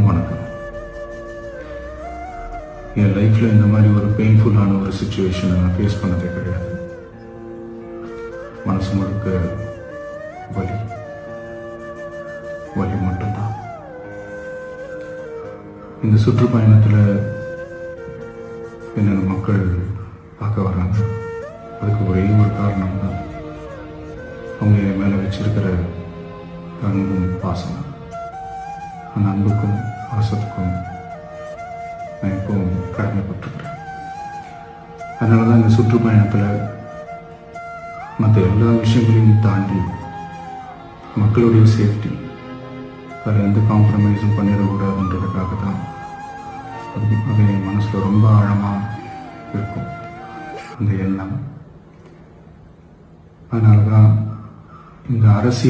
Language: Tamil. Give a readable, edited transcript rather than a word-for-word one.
வணக்கம். என் லைஃப்பில் இந்த மாதிரி ஒரு பெயின்ஃபுல்லான ஒரு சுச்சுவேஷனை நான் ஃபேஸ் பண்ணதே கிடையாது. மனசு முழுக்க வலி வலி மட்டும்தான். இந்த சுற்றுப்பயணத்தில் என்னென்ன மக்கள் பார்க்க வராங்க, அதுக்கு ஒரே ஒரு காரணம் தான் அவங்க என் மேலே வச்சிருக்கிற அன்பும் பாசம். அந்த அன்புக்கும் பாசத்துக்கும் நான் எப்பவும் கடமைப்பட்டிருக்கிறேன். அதனால தான் இந்த சுற்றுப்பயணத்தில் மற்ற எல்லா விஷயங்களையும் தாண்டி மக்களுடைய சேஃப்டி, அதில் எந்த காம்ப்ரமைஸும் பண்ணிடக்கூடாதுன்றதுக்காக தான் அது என் மனசில் ரொம்ப ஆழமாக இருக்கும் அந்த எண்ணம். அதனால தான் இந்த அரசியல்